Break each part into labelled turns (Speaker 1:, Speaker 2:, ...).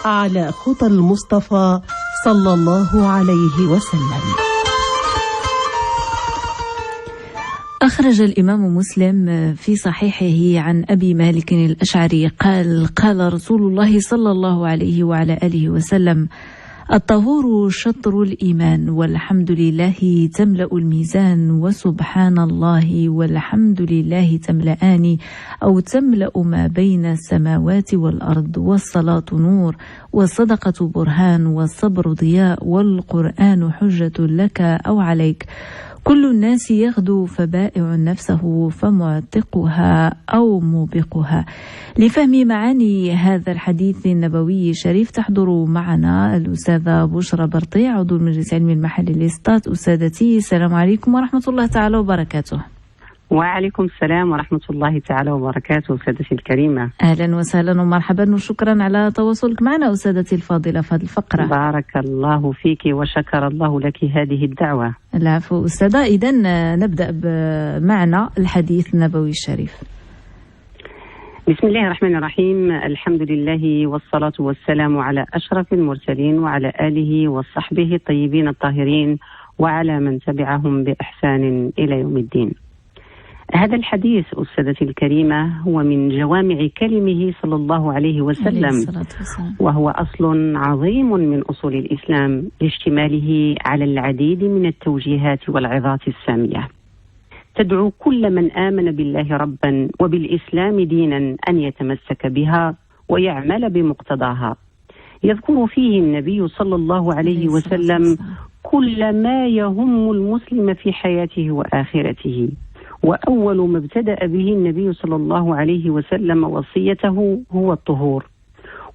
Speaker 1: على خطى المصطفى صلى الله عليه وسلم.
Speaker 2: أخرج الإمام مسلم في صحيحه عن أبي مالك الأشعري قال رسول الله صلى الله عليه وعلى آله وسلم: الطهور شطر الإيمان، والحمد لله تملأ الميزان، وسبحان الله والحمد لله تملأان أو تملأ ما بين السماوات والأرض، والصلاة نور، والصدقة برهان، والصبر ضياء، والقرآن حجة لك أو عليك. كل الناس يغدو فبائع نفسه فمعتقها أو موبقها. لفهم معاني هذا الحديث النبوي الشريف تحضر معنا الأستاذة بشرى برطيع، عضو المجلس العلمي المحلي للإسقاط. أستاذتي، السلام عليكم ورحمة الله تعالى وبركاته.
Speaker 3: وعليكم السلام ورحمة الله تعالى وبركاته. سادتي الكريمة،
Speaker 2: أهلا وسهلا ومرحبا، وشكرا على تواصلك معنا أستاذتي الفاضلة في هذه الفقرة.
Speaker 3: بارك الله فيك وشكر الله لك هذه الدعوة.
Speaker 2: العفو أستاذة. إذن نبدأ معنا الحديث النبوي الشريف.
Speaker 3: بسم الله الرحمن الرحيم. الحمد لله والصلاة والسلام على أشرف المرسلين وعلى آله وصحبه الطيبين الطاهرين وعلى من تبعهم بإحسان إلى يوم الدين. هذا الحديث أستاذتي الكريمة هو من جوامع كلمه صلى الله عليه وسلم، وهو أصل عظيم من أصول الإسلام لاشتماله على العديد من التوجيهات والعظات السامية، تدعو كل من آمن بالله ربا وبالإسلام دينا أن يتمسك بها ويعمل بمقتضاها. يذكر فيه النبي صلى الله عليه وسلم كل ما يهم المسلم في حياته وآخرته. وأول ما ابتدأ به النبي صلى الله عليه وسلم وصيته هو الطهور،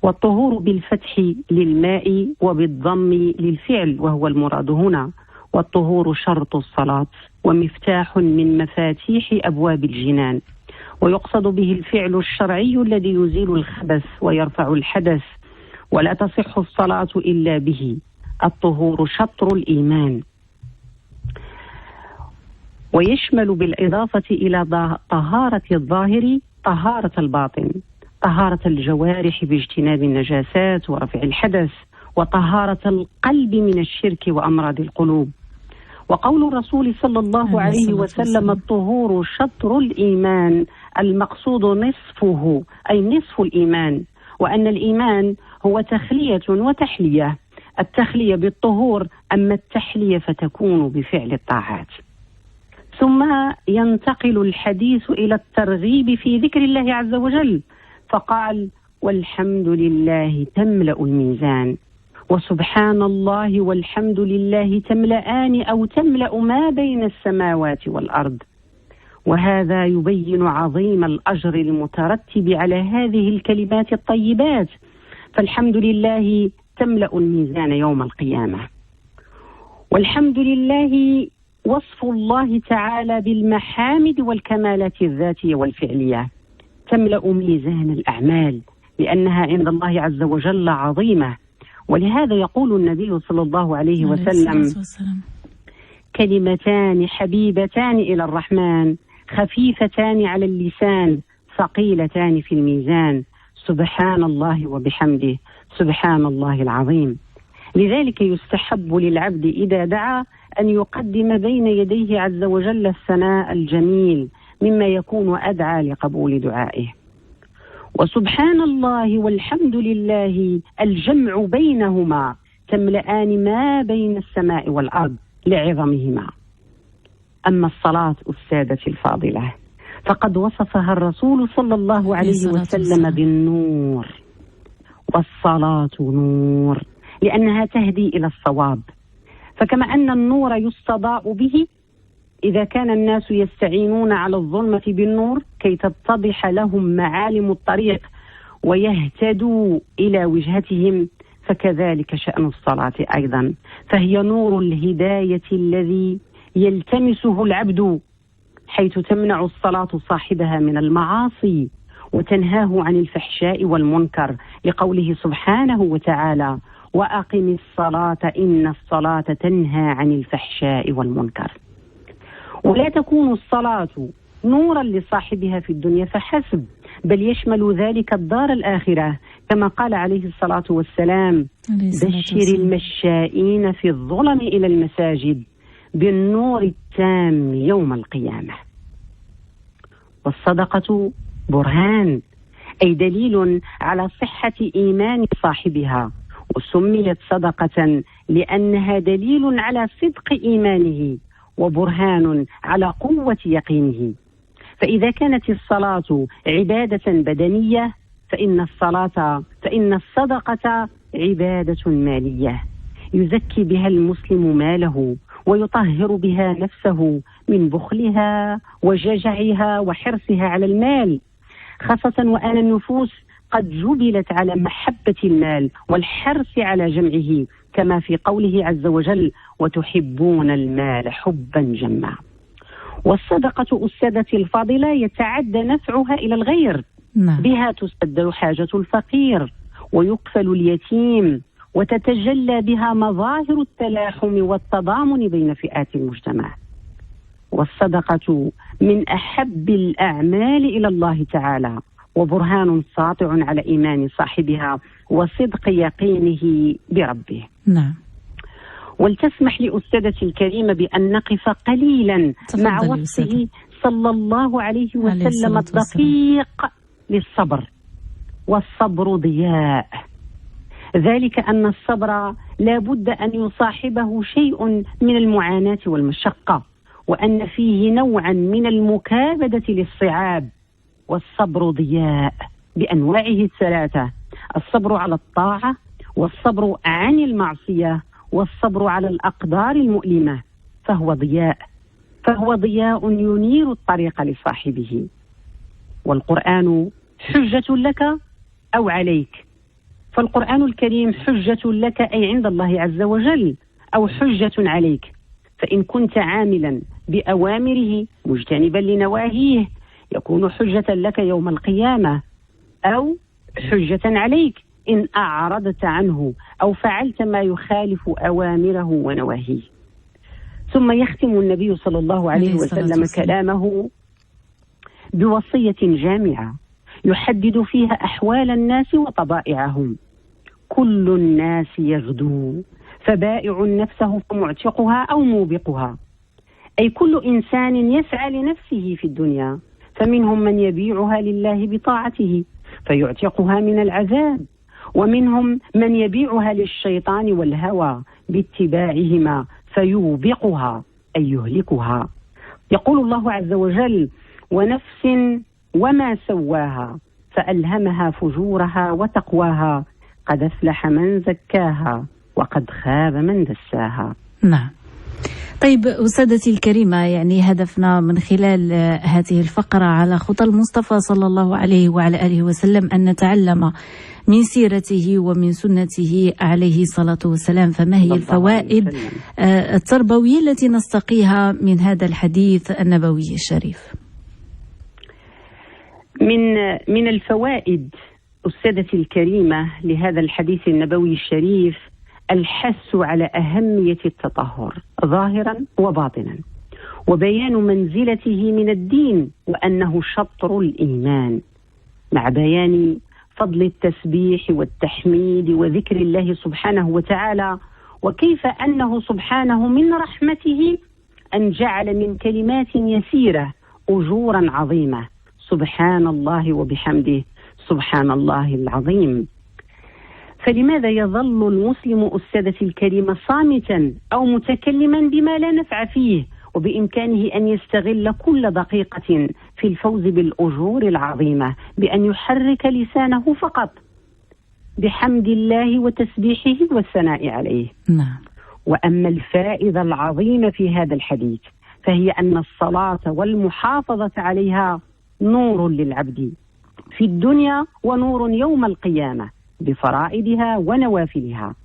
Speaker 3: والطهور بالفتح للماء وبالضم للفعل، وهو المراد هنا. والطهور شرط الصلاة ومفتاح من مفاتيح أبواب الجنان، ويقصد به الفعل الشرعي الذي يزيل الخبث ويرفع الحدث، ولا تصح الصلاة إلا به. الطهور شطر الإيمان، ويشمل بالإضافة إلى طهارة الظاهر طهارة الباطن، طهارة الجوارح باجتناب النجاسات ورفع الحدث، وطهارة القلب من الشرك وأمراض القلوب. وقول الرسول صلى الله عليه وسلم: الطهور شطر الإيمان، المقصود نصفه، أي نصف الإيمان، وأن الإيمان هو تخلية وتحلية. التخلية بالطهور، أما التحلية فتكون بفعل الطاعات. ثم ينتقل الحديث إلى الترغيب في ذكر الله عز وجل، فقال: والحمد لله تملأ الميزان، وسبحان الله والحمد لله تملأان أو تملأ ما بين السماوات والأرض. وهذا يبين عظيم الأجر المترتب على هذه الكلمات الطيبات، فالحمد لله تملأ الميزان يوم القيامة. والحمد لله وصف الله تعالى بالمحامد والكمالات الذاتية والفعلية، تملأ ميزان الأعمال لأنها عند الله عز وجل عظيمة. ولهذا يقول النبي صلى الله عليه وسلم: كلمتان حبيبتان إلى الرحمن، خفيفتان على اللسان، ثقيلتان في الميزان، سبحان الله وبحمده، سبحان الله العظيم. لذلك يستحب للعبد إذا دعا أن يقدم بين يديه عز وجل الثناء الجميل، مما يكون أدعى لقبول دعائه. وسبحان الله والحمد لله الجمع بينهما، تملأان ما بين السماء والأرض لعظمهما. أما الصلاة السادة الفاضلة فقد وصفها الرسول صلى الله عليه وسلم بالنور، والصلاة نور لأنها تهدي إلى الصواب. فكما أن النور يستضاء به إذا كان الناس يستعينون على الظلمة بالنور كي تتضح لهم معالم الطريق ويهتدوا إلى وجهتهم، فكذلك شأن الصلاة أيضا، فهي نور الهداية الذي يلتمسه العبد، حيث تمنع الصلاة صاحبها من المعاصي وتنهاه عن الفحشاء والمنكر، لقوله سبحانه وتعالى: وأقم الصلاة إن الصلاة تنهى عن الفحشاء والمنكر. ولا تكون الصلاة نورا لصاحبها في الدنيا فحسب، بل يشمل ذلك الدار الآخرة، كما قال عليه الصلاة والسلام: بشر المشائين في الظلم إلى المساجد بالنور التام يوم القيامة. والصدقة برهان، أي دليل على صحة إيمان صاحبها، وسميت صدقة لأنها دليل على صدق إيمانه وبرهان على قوة يقينه. فإذا كانت الصلاة عبادة بدنية فإن الصدقة عبادة مالية، يزكي بها المسلم ماله ويطهر بها نفسه من بخلها وجشعها وحرصها على المال، خاصة وأن النفوس قد جبلت على محبة المال والحرص على جمعه، كما في قوله عز وجل: وتحبون المال حبا جما. والصدقة أستاذتي الفاضلة يتعدى نفعها إلى الغير، بها تسد حاجة الفقير ويكفل اليتيم، وتتجلى بها مظاهر التلاحم والتضامن بين فئات المجتمع. والصدقة من أحب الأعمال إلى الله تعالى، وبرهان ساطع على إيمان صاحبها وصدق يقينه بربه.
Speaker 2: نعم.
Speaker 3: ولتسمح لي أستاذتي الكريمة بأن نقف قليلا مع وصفه صلى الله عليه وسلم الدقيق للصبر. والصبر ضياء، ذلك أن الصبر لا بد أن يصاحبه شيء من المعاناة والمشقة، وأن فيه نوعا من المكابدة للصعاب. والصبر ضياء بأنواعه الثلاثة: الصبر على الطاعة، والصبر عن المعصية، والصبر على الأقدار المؤلمة. فهو ضياء ينير الطريق لصاحبه. والقرآن حجة لك أو عليك، فالقرآن الكريم حجة لك أي عند الله عز وجل، أو حجة عليك. فإن كنت عاملا بأوامره مجتنبا لنواهيه يكون حجة لك يوم القيامة، أو حجة عليك إن أعرضت عنه أو فعلت ما يخالف أوامره ونواهيه. ثم يختم النبي صلى الله عليه وسلم كلامه بوصية جامعة يحدد فيها أحوال الناس وطبائعهم: كل الناس يغدو، فبائع نفسه فمعتقها أو موبقها. أي كل إنسان يسعى لنفسه في الدنيا، فمنهم من يبيعها لله بطاعته فيعتقها من العذاب، ومنهم من يبيعها للشيطان والهوى باتباعهما فيوبقها أي يهلكها. يقول الله عز وجل: ونفس وما سواها فألهمها فجورها وتقواها قد أفلح من زكاها وقد خاب من دساها.
Speaker 2: نعم. طيب أستاذتي الكريمة، يعني هدفنا من خلال هذه الفقرة على خطى المصطفى صلى الله عليه وعلى آله وسلم أن نتعلم من سيرته ومن سنته عليه الصلاة والسلام. فما هي الفوائد التربوية التي نستقيها من هذا الحديث النبوي الشريف؟
Speaker 3: من الفوائد أستاذتي الكريمة لهذا الحديث النبوي الشريف الحث على أهمية التطهر ظاهرا وباطنا، وبيان منزلته من الدين وأنه شطر الإيمان، مع بيان فضل التسبيح والتحميد وذكر الله سبحانه وتعالى، وكيف أنه سبحانه من رحمته أن جعل من كلمات يسيرة أجورا عظيمة. سبحان الله وبحمده سبحان الله العظيم. فلماذا يظل المسلم أستاذتي الكريمة صامتا أو متكلما بما لا نفع فيه، وبإمكانه أن يستغل كل دقيقة في الفوز بالأجور العظيمة بأن يحرك لسانه فقط بحمد الله وتسبيحه والثناء عليه؟
Speaker 2: نعم.
Speaker 3: وأما الفائدة العظيمة في هذا الحديث فهي أن الصلاة والمحافظة عليها نور للعبد في الدنيا ونور يوم القيامة بفرائضها ونوافلها.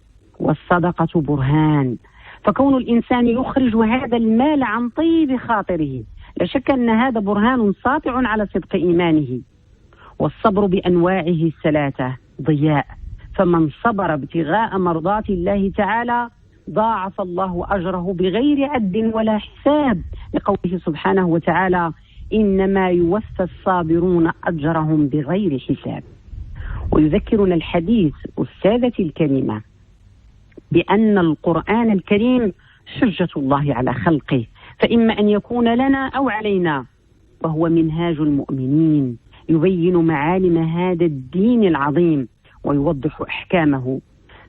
Speaker 3: والصدقة برهان، فكون الإنسان يخرج هذا المال عن طيب خاطره لا شك أن هذا برهان ساطع على صدق إيمانه. والصبر بأنواعه الثلاثة ضياء، فمن صبر ابتغاء مرضات الله تعالى ضاعف الله أجره بغير عد ولا حساب، لقوله سبحانه وتعالى: إنما يوفى الصابرون أجرهم بغير حساب. ويذكرنا الحديث أستاذتي الكريمة بأن القرآن الكريم حجة الله على خلقه، فإما أن يكون لنا أو علينا، وهو منهاج المؤمنين يبين معالم هذا الدين العظيم ويوضح أحكامه،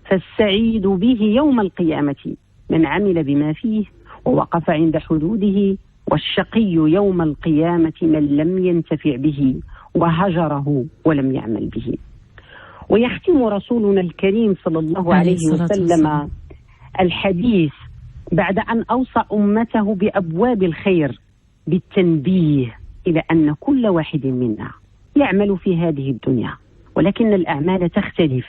Speaker 3: فالسعيد به يوم القيامة من عمل بما فيه ووقف عند حدوده، والشقي يوم القيامة من لم ينتفع به وهجره ولم يعمل به. ويختم رسولنا الكريم صلى الله عليه وسلم الحديث بعد أن أوصى أمته بأبواب الخير بالتنبيه إلى أن كل واحد منا يعمل في هذه الدنيا، ولكن الأعمال تختلف،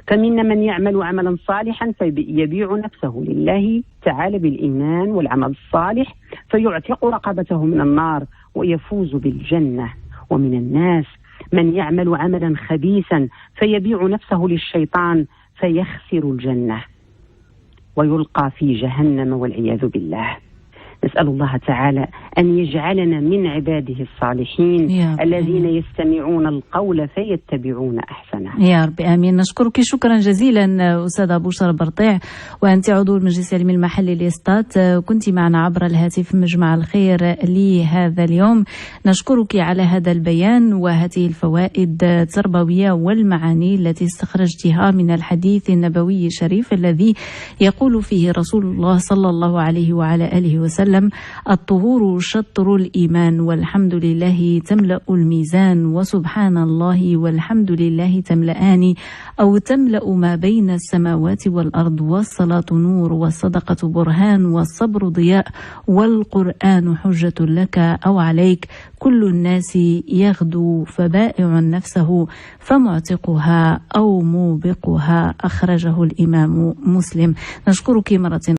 Speaker 3: فمنا من يعمل عملا صالحا فيبيع نفسه لله تعالى بالإيمان والعمل الصالح فيعتق رقبته من النار ويفوز بالجنة، ومن الناس من يعمل عملا خبيثا فيبيع نفسه للشيطان فيخسر الجنة ويلقى في جهنم والعياذ بالله. نسأل الله تعالى أن يجعلنا من عباده الصالحين الذين يستمعون القول فيتبعون أحسنه.
Speaker 2: يا رب آمين. نشكرك شكرا جزيلا أستاذة بشرى برطيع، وأنت عضو المجلس العلمي المحلي لإسطات، كنت معنا عبر الهاتف في مجمع الخير لهذا اليوم. نشكرك على هذا البيان وهذه الفوائد التربوية والمعاني التي استخرجتها من الحديث النبوي الشريف الذي يقول فيه رسول الله صلى الله عليه وعلى آله وسلم: الطهور شطر الإيمان، والحمد لله تملأ الميزان، وسبحان الله والحمد لله تملأان أو تملأ ما بين السماوات والأرض، والصلاة نور، والصدقة برهان، والصبر ضياء، والقرآن حجة لك أو عليك، كل الناس يغدو فبائع نفسه فمعتقها أو موبقها. أخرجه الإمام مسلم. نشكرك مرة